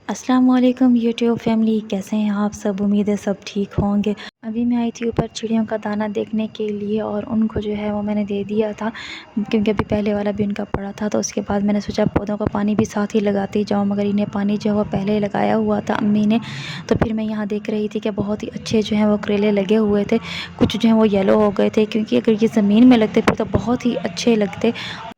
अस्सलाम वालेकुम YouTube family, कैसे हैं आप सब। उम्मीद है सब ठीक होंगे। अभी मैं आई थी ऊपर चिड़ियों का दाना देखने के लिए और उनको जो है वो मैंने दे दिया था, क्योंकि अभी पहले वाला भी उनका पड़ा था। तो उसके बाद मैंने सोचा पौधों का पानी भी साथ ही लगाती जाऊँ, मगर इन्हें पानी जो है वो पहले ही लगाया हुआ था अम्मी ने। तो फिर मैं यहाँ देख रही थी कि बहुत ही अच्छे जो हैं वो करेले लगे हुए थे। कुछ जो है वो येलो हो गए थे, क्योंकि अगर ये ज़मीन में लगते फिर तो बहुत ही अच्छे लगते।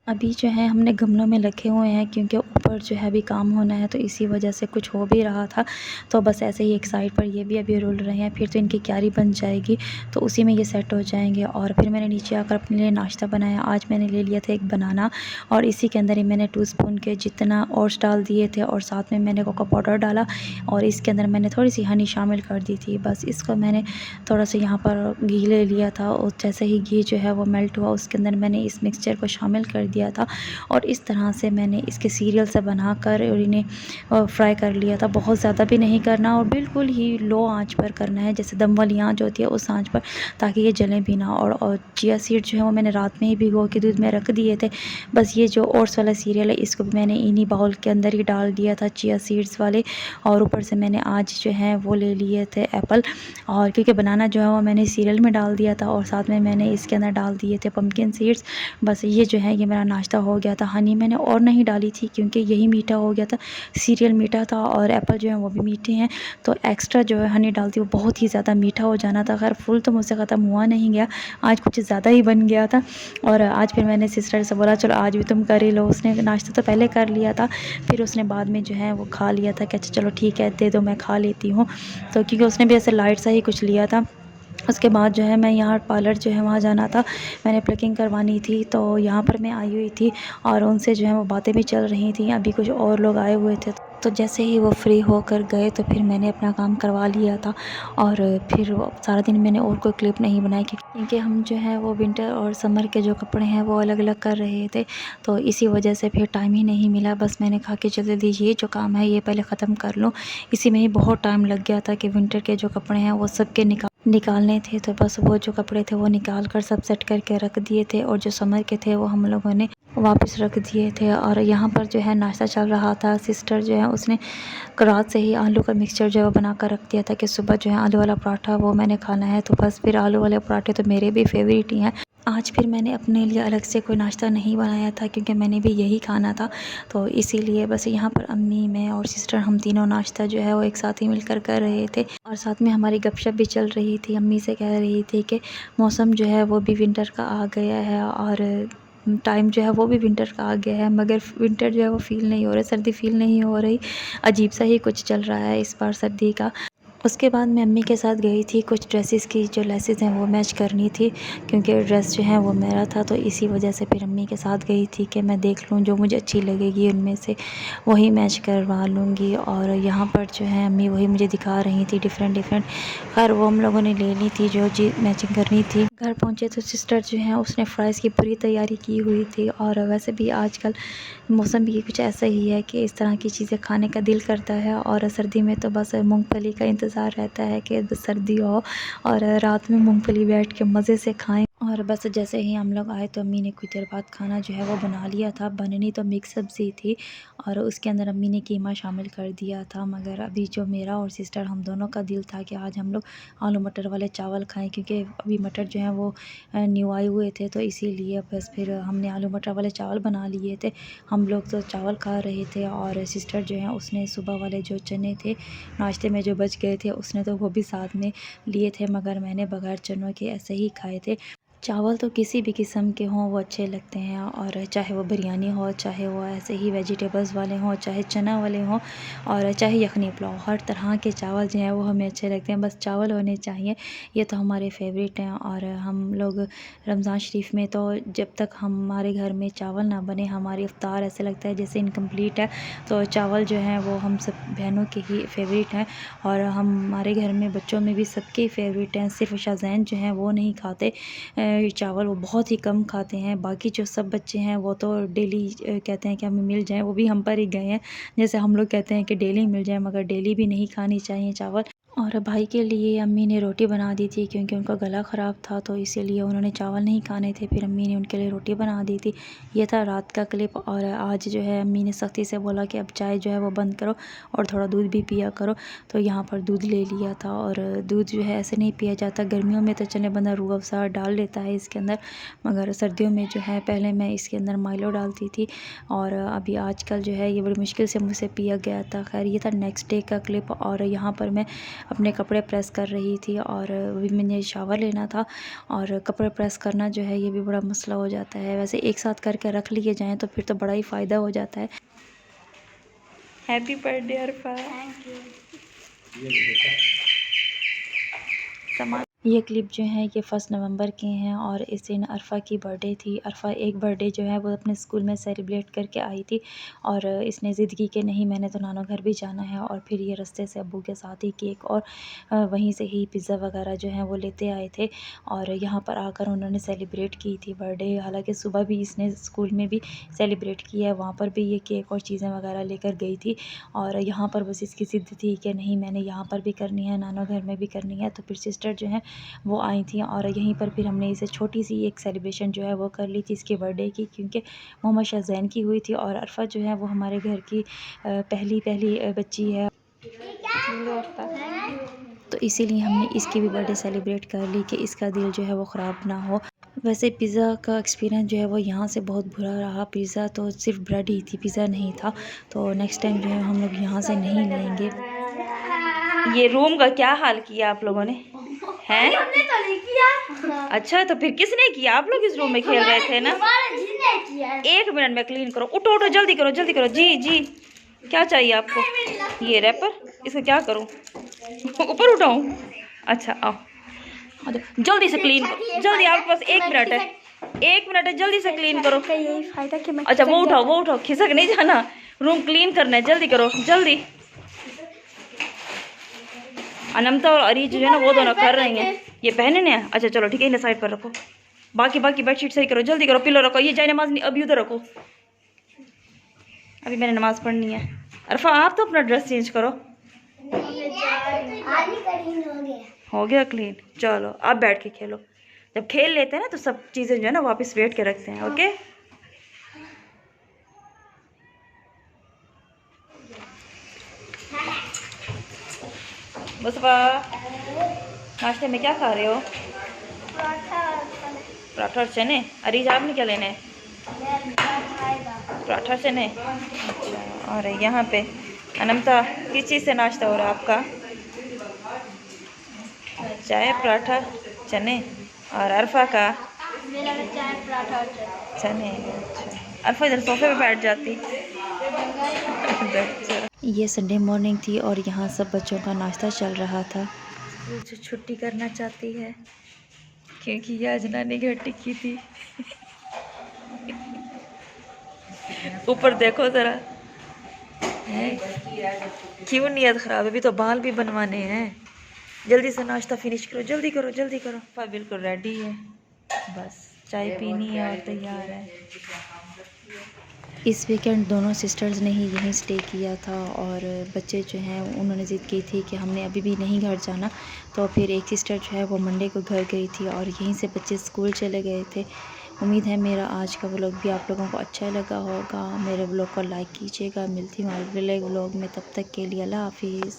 अभी जो है हमने गमलों में रखे हुए हैं, क्योंकि ऊपर जो है अभी काम होना है, तो इसी वजह से कुछ हो भी रहा था। तो बस ऐसे ही एक साइड पर ये भी अभी रुल रहे हैं, फिर तो इनकी क्यारी बन जाएगी, तो उसी में ये सेट हो जाएंगे। और फिर मैंने नीचे आकर अपने लिए नाश्ता बनाया। आज मैंने ले लिया था एक बनाना, और इसी के अंदर ही मैंने 2 स्पून के जितना ओट्स डाल दिए थे, और साथ में मैंने कोको पाउडर डाला, और इसके अंदर मैंने थोड़ी सी हनी शामिल कर दी थी। बस इसको मैंने थोड़ा सा यहाँ पर घी ले लिया था, और जैसे ही घी जो है वो मेल्ट हुआ, उसके अंदर मैंने इस मिक्सचर को शामिल कर दिया था, और इस तरह से मैंने इसके सीरियल से बनाकर और इन्हें फ्राई कर लिया था। बहुत ज़्यादा भी नहीं करना, और बिल्कुल ही लो आंच पर करना है, जैसे दम वाली आंच होती है उस आंच पर, ताकि ये जलें भी ना। और चिया सीड जो है वो मैंने रात में ही भिगो के दूध में रख दिए थे। बस ये जो ओट्स वाला सीरियल है, इसको भी मैंने इन्हीं बाउल के अंदर ही डाल दिया था, चिया सीड्स वाले। और ऊपर से मैंने आज जो है वो ले लिए थे एप्पल, और क्योंकि बनाना जो है वो मैंने सीरियल में डाल दिया था, और साथ में मैंने इसके अंदर डाल दिए थे पम्पकिन सीड्स। बस ये जो है ये मेरा नाश्ता हो गया था। हनी मैंने और नहीं डाली थी, क्योंकि यही मीठा हो गया था। सीरियल मीठा था और एप्पल जो है वो भी मीठे हैं, तो एक्स्ट्रा जो है हनी डालती वो बहुत ही ज़्यादा मीठा हो जाना था। खैर फुल तो मुझसे ख़त्म हुआ नहीं गया, आज कुछ ज़्यादा ही बन गया था। और आज फिर मैंने सिस्टर से बोला चलो आज भी तुम कर ही लो। उसने नाश्ता तो पहले कर लिया था, फिर उसने बाद में जो है वो खा लिया था कि अच्छा चलो ठीक है दे दो मैं खा लेती हूँ। तो क्योंकि उसने भी ऐसे लाइट सा ही कुछ लिया था। उसके बाद जो है मैं यहाँ पार्लर जो है वहाँ जाना था, मैंने प्लकिंग करवानी थी, तो यहाँ पर मैं आई हुई थी, और उनसे जो है वो बातें भी चल रही थी। अभी कुछ और लोग आए हुए थे, तो जैसे ही वो फ्री होकर गए तो फिर मैंने अपना काम करवा लिया था। और फिर सारा दिन मैंने और कोई क्लिप नहीं बनाई, क्योंकि हम जो है वो विंटर और समर के जो कपड़े हैं वो अलग अलग कर रहे थे, तो इसी वजह से फिर टाइम ही नहीं मिला। बस मैंने कहा कि जल्दी जल्दी ये जो काम है ये पहले ख़त्म कर लूँ। इसी में ही बहुत टाइम लग गया था कि विंटर के जो कपड़े हैं वो सबके निकालने थे, तो बस वो जो कपड़े थे वो निकाल कर सब सेट करके रख दिए थे, और जो समर के थे वो हम लोगों ने वापस रख दिए थे। और यहाँ पर जो है नाश्ता चल रहा था। सिस्टर जो है उसने रात से ही आलू का मिक्सचर जो है वो बना कर रख दिया था कि सुबह जो है आलू वाला पराठा वो मैंने खाना है। तो बस फिर आलू वाले पराठे तो मेरे भी फेवरेट ही हैं। आज फिर मैंने अपने लिए अलग से कोई नाश्ता नहीं बनाया था, क्योंकि मैंने भी यही खाना था, तो इसीलिए बस यहाँ पर अम्मी, मैं और सिस्टर हम तीनों नाश्ता जो है वो एक साथ ही मिलकर कर रहे थे। और साथ में हमारी गपशप भी चल रही थी। अम्मी से कह रही थी कि मौसम जो है वो भी विंटर का आ गया है, और टाइम जो है वो भी विंटर का आ गया है, मगर विंटर जो है वो फ़ील नहीं हो रहा, सर्दी फ़ील नहीं हो रही। अजीब सा ही कुछ चल रहा है इस बार सर्दी का। उसके बाद मैं अम्मी के साथ गई थी, कुछ ड्रेसेस की जो लेसेस हैं वो मैच करनी थी, क्योंकि ड्रेस जो है वो मेरा था, तो इसी वजह से फिर अम्मी के साथ गई थी कि मैं देख लूँ जो मुझे अच्छी लगेगी उनमें से वही मैच करवा लूँगी। और यहाँ पर जो है अम्मी वही मुझे दिखा रही थी डिफ़रेंट डिफ़रेंट। खैर वो हम लोगों ने ले ली थी जो चीज़ मैचिंग करनी थी। घर पहुँचे तो सिस्टर जो है उसने फ्राइज़ की पूरी तैयारी की हुई थी, और वैसे भी आजकल मौसम भी कुछ ऐसा ही है कि इस तरह की चीज़ें खाने का दिल करता है। और सर्दी में तो बस मूंगफली का इंतज़ार रहता है कि बस सर्दी हो और रात में मूंगफली बैठ के मज़े से खाएं। और बस जैसे ही हम लोग आए तो अम्मी ने कुछ देर बाद खाना जो है वो बना लिया था। बननी तो मिक्स सब्ज़ी थी, और उसके अंदर अम्मी ने कीमा शामिल कर दिया था, मगर अभी जो मेरा और सिस्टर हम दोनों का दिल था कि आज हम लोग आलू मटर वाले चावल खाएं, क्योंकि अभी मटर जो हैं वो न्यू आए हुए थे, तो इसीलिए बस फिर हमने आलू मटर वाले चावल बना लिए थे। हम लोग तो चावल खा रहे थे, और सिस्टर जो है उसने सुबह वाले जो चने थे नाश्ते में जो बच गए थे उसने तो वो भी साथ में लिए थे, मगर मैंने बगैर चनों के ऐसे ही खाए थे। चावल तो किसी भी किस्म के हों वो अच्छे लगते हैं, और चाहे वो बिरयानी हो, चाहे वो ऐसे ही वेजिटेबल्स वाले हों, चाहे चना वाले हों, और चाहे यखनी पुलाव, हर तरह के चावल जो हैं वो हमें अच्छे लगते हैं। बस चावल होने चाहिए, ये तो हमारे फेवरेट हैं। और हम लोग रमज़ान शरीफ में तो जब तक हमारे घर में चावल ना बने हमारी इफ्तार ऐसे लगता है जैसे इनकम्प्लीट है। तो चावल जो हैं वो हम सब बहनों के ही फेवरेट हैं, और हमारे घर में बच्चों में भी सबके फेवरेट हैं। सिर्फ शाज़ैन जो हैं वो नहीं खाते चावल, वो बहुत ही कम खाते हैं। बाकी जो सब बच्चे हैं वो तो डेली कहते हैं कि हमें मिल जाए, वो भी हम पर ही गए हैं। जैसे हम लोग कहते हैं कि डेली मिल जाए, मगर डेली भी नहीं खानी चाहिए चावल। और और भाई के लिए अम्मी ने रोटी बना दी थी क्योंकि उनका गला ख़राब था, तो इसीलिए उन्होंने चावल नहीं खाने थे। फिर अम्मी ने उनके लिए रोटी बना दी थी। ये था रात का क्लिप। और आज जो है अम्मी ने सख्ती से बोला कि अब चाय जो है वो बंद करो और थोड़ा दूध भी पिया करो। तो यहाँ पर दूध ले लिया था। और दूध जो है ऐसे नहीं पिया जाता। गर्मियों में तो चले बंदा रूह अफ़ज़ा डाल लेता है इसके अंदर, मगर सर्दियों में जो है पहले मैं इसके अंदर माइलो डालती थी और अभी आजकल जो है ये बड़ी मुश्किल से मुझसे पिया गया था। खैर ये था नेक्स्ट डे का क्लिप। और यहाँ पर मैं अपने कपड़े प्रेस कर रही थी और अभी मैंने शावर लेना था। और कपड़े प्रेस करना जो है ये भी बड़ा मसला हो जाता है। वैसे एक साथ करके रख लिए जाएं तो फिर तो बड़ा ही फ़ायदा हो जाता है। Happy birthday Arfa. Thank you. ये क्लिप जो है ये 1 नवंबर के हैं और इस दिन अरफा की बर्थडे थी। अरफा एक बर्थडे जो है वो अपने स्कूल में सेलिब्रेट करके आई थी और इसने ज़िद की कि नहीं मैंने तो नाना घर भी जाना है। और फिर ये रास्ते से अब्बू के साथ ही केक और वहीं से ही पिज़्ज़ा वगैरह जो है वो लेते आए थे और यहाँ पर आकर उन्होंने सेलिब्रेट की थी बर्थडे। हालांकि सुबह भी इसने स्कूल में भी सेलिब्रेट किया है, वहाँ पर भी ये केक और चीज़ें वगैरह लेकर गई थी। और यहाँ पर बस इसकी ज़िद थी कि नहीं मैंने यहाँ पर भी करनी है, नाना घर में भी करनी है। तो फिर सिस्टर जो है वो आई थी और यहीं पर फिर हमने इसे छोटी सी एक सेलिब्रेशन जो है वो कर ली थी इसके बर्थडे की, क्योंकि मोहम्मद शाहज़ैन की हुई थी और अरफा जो है वो हमारे घर की पहली बच्ची है। तो इसीलिए हमने इसकी भी बर्थडे सेलिब्रेट कर ली कि इसका दिल जो है वो ख़राब ना हो। वैसे पिज़्ज़ा का एक्सपीरियंस जो है वो यहाँ से बहुत बुरा रहा। पिज़्ज़ा तो सिर्फ ब्रेड ही थी, पिज़्ज़ा नहीं था। तो नेक्स्ट टाइम जो है हम लोग यहाँ से नहीं लेंगे। ये रूम का क्या हाल किया आप लोगों ने हैं? हमने तो नहीं किया। अच्छा तो फिर किसने किया? आप लोग इस रूम में खेल रहे थे ना। 1 मिनट में क्लीन करो। उठो उठो जल्दी करो जल्दी करो। जी जी क्या चाहिए आपको? ये रैपर, इसको क्या करूँ? ऊपर उठाऊँ? अच्छा आओ जल्दी से क्लीन करो जल्दी। आपके पास 1 मिनट है, 1 मिनट है, जल्दी से क्लीन करो। अच्छा वो उठाओ खिसक नहीं जाना। रूम क्लीन करना है, जल्दी करो जल्दी। अनमता और अरी जो है ना वो दोनों कर रही हैं। ये पहने ना। अच्छा चलो ठीक है, इन्हें साइड पर रखो। बाकी बेडशीट सही करो, जल्दी करो। पिलो रखो। ये जाए नमाज नहीं, अभी उधर रखो। अभी मैंने नमाज पढ़नी है। अरफा आप तो अपना ड्रेस चेंज करो। हो गया क्लीन। चलो आप बैठ के खेलो। जब खेल लेते हैं ना तो सब चीज़ें जो है ना वापस वेट के रखते हैं। ओके मुस्तफा नाश्ते में क्या खा रहे हो? पराठा और चने। अरीज आपने क्या लेना है? पराठा चने। अच्छा और यहाँ पे अनमता किस चीज़ से नाश्ता हो रहा है आपका? चाय पराठा चने। और अरफा का? चाय पराठा चने। अच्छा अरफा इधर सोफे पे बैठ जाती। ये संडे मॉर्निंग थी और यहाँ सब बच्चों का नाश्ता चल रहा था। जो छुट्टी करना चाहती है क्योंकि ये आज नानी घर टिकी थी। ऊपर देखो ज़रा है क्यों नियत ख़राब है। अभी तो बाल भी बनवाने हैं। जल्दी से नाश्ता फिनिश करो, जल्दी करो जल्दी करो। बिल्कुल रेडी है, बस चाय पीनी है और तैयार है। इस वीकेंड दोनों सिस्टर्स ने ही यहीं स्टे किया था और बच्चे जो हैं उन्होंने ज़िद की थी कि हमने अभी भी नहीं घर जाना। तो फिर एक सिस्टर जो है वो मंडे को घर गई थी और यहीं से बच्चे स्कूल चले गए थे। उम्मीद है मेरा आज का व्लॉग भी आप लोगों को अच्छा लगा होगा। मेरे व्लॉग को लाइक कीजिएगा। मिलती हूँ अगले व्लॉग में, तब तक के लिए अल्लाह हाफिज़।